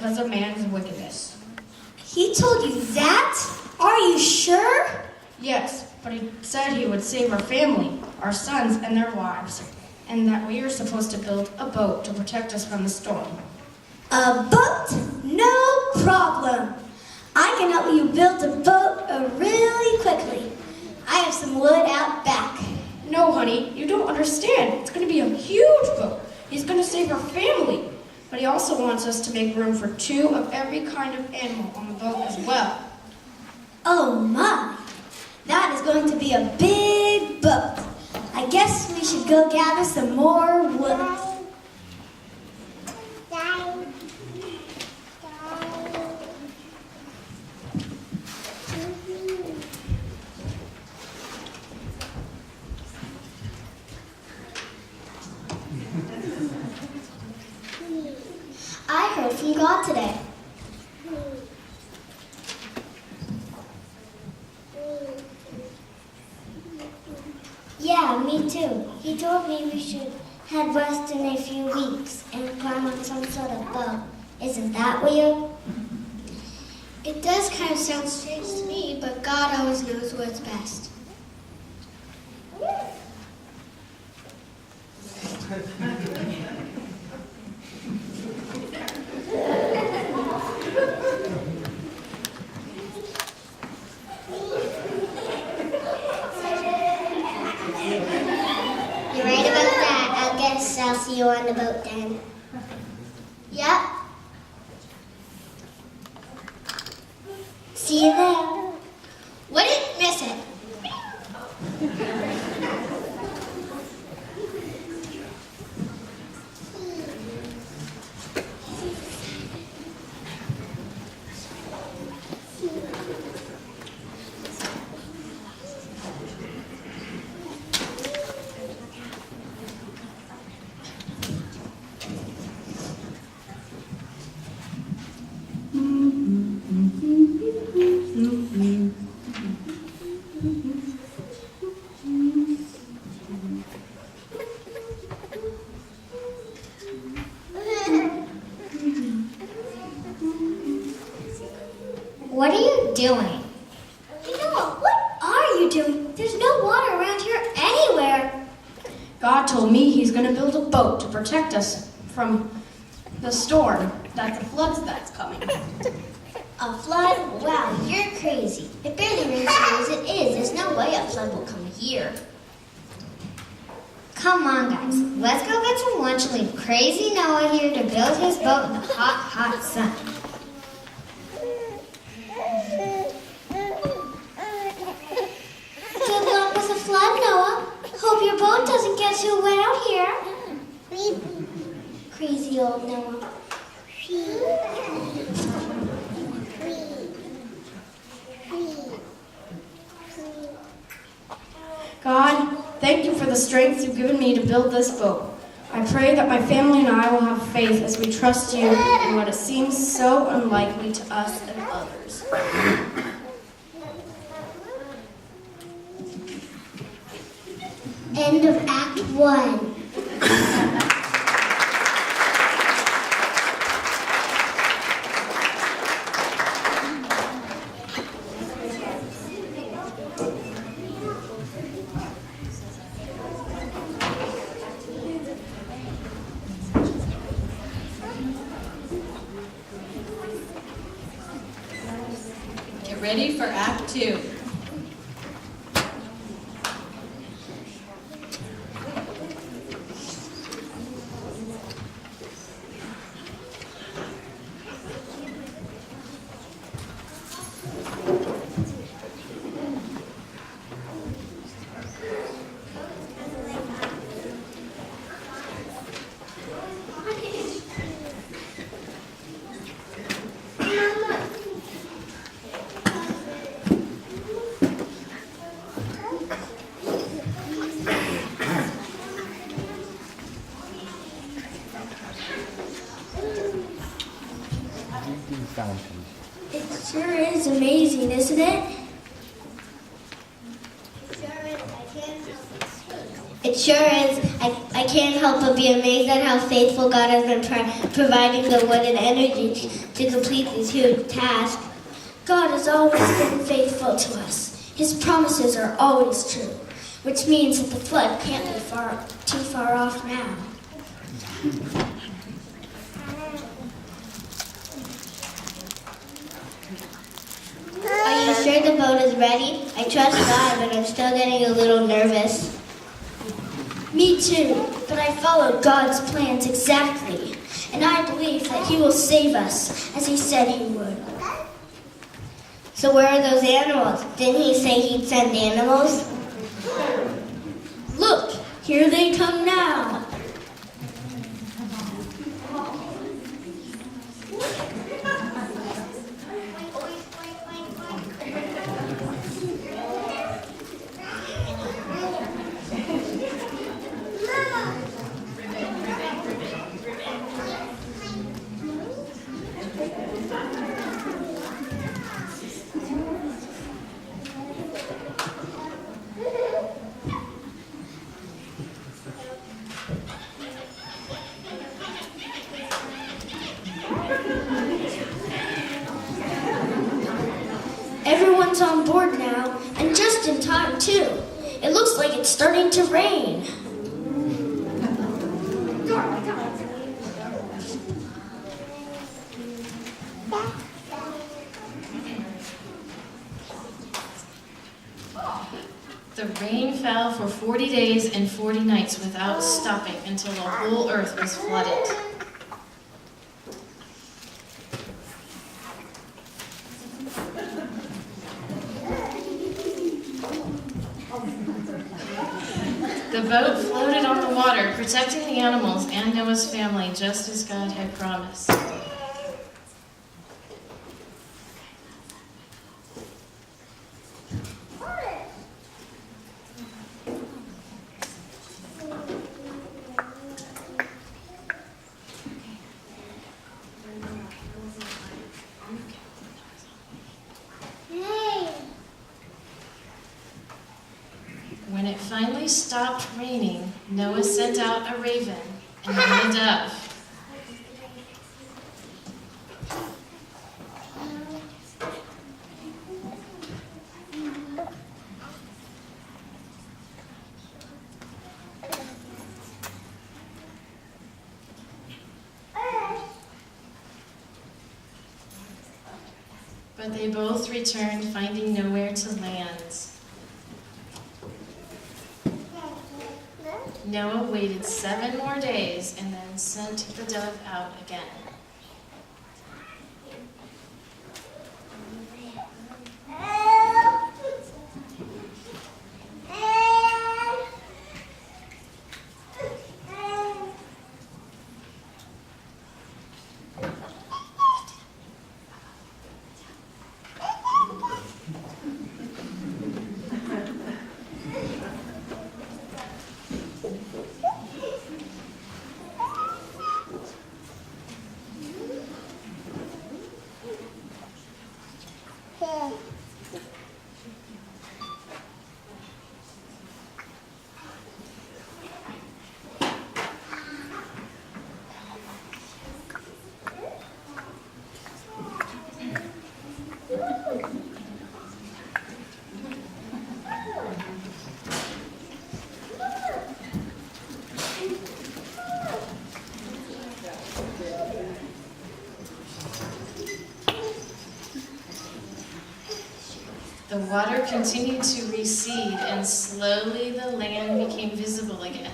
because of man's wickedness. He told you that? Are you sure? Yes, but he said he would save our family, our sons and their wives, and that we are supposed to build a boat to protect us from the storm. A boat? No problem. I can help you build a boat really quickly. I have some wood out back. No, honey, you don't understand. It's going to be a huge boat. He's going to save our family. But he also wants us to make room for 2 of every kind of animal on the boat as well. Oh my, that is going to be a big boat. I guess we should go gather some more wood. I heard from God today. Yeah, me too. He told me we should head west in a few weeks and climb on some sort of boat. Isn't that weird? It does kind of sound strange to me, but God always knows what's best. You're right about that. I guess I'll see you on the boat then. Yep. See you there. Wouldn't miss it. What are you doing? Noah, what are you doing? There's no water around here anywhere. God told me he's going to build a boat to protect us from the storm, the floods that's coming. A flood? Wow, you're crazy. It barely rains here as it is. There's no way a flood will come here. Come on, guys. Let's go get some lunch and leave crazy Noah here to build his boat in the hot, hot sun. Good luck with the flood, Noah. Hope your boat doesn't get too wet out here. Crazy old Noah. God, thank you for the strength you've given me to build this boat. I pray that my family and I will have faith as we trust you in what it seems so unlikely to us and others. End of Act 1. Get ready for Act 2. It sure is amazing, isn't it? It sure is. I I can't help but be amazed at how faithful God has been providing the wood and energy to complete this huge task. God has always been faithful to us. His promises are always true, which means that the flood can't be too far off now. Are you sure the boat is ready? I trust God, but I'm still getting a little nervous. Me too, but I followed God's plans exactly, and I believe that He will save us, as He said He would. So where are those animals? Didn't He say He'd send animals? Look, here they come now. Everyone's on board now, and just in time, too. It looks like it's starting to rain. The rain fell for 40 days and 40 nights without stopping until the whole earth was flooded. The boat floated on the water, protecting the animals and Noah's family, just as God had promised. When it finally stopped raining, Noah sent out a raven and then a dove. But they both returned, finding nowhere to land. Noah waited 7 more days and then sent the dove out again. The water continued to recede, and slowly the land became visible again.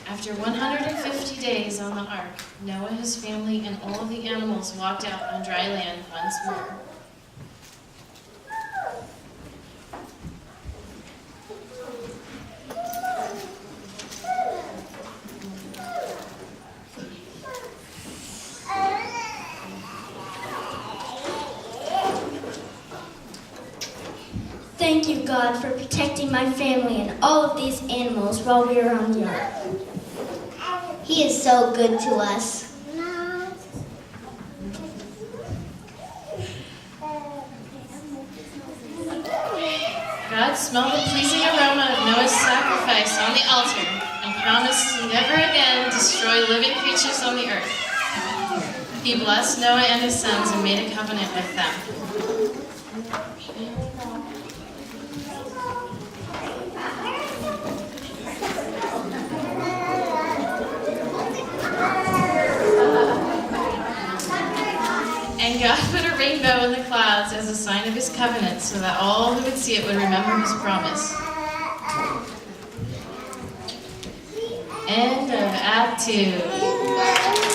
After 150 days on the ark, Noah, his family, and all of the animals walked out on dry land once more. Thank you, God, for protecting my family and all of these animals while we were on the ark. He is so good to us. God smelled the pleasing aroma of Noah's sacrifice on the altar and promised to never again destroy living creatures on the earth. He blessed Noah and his sons and made a covenant with them. And God put a rainbow in the clouds as a sign of his covenant so that all who would see it would remember his promise. End of Act 2.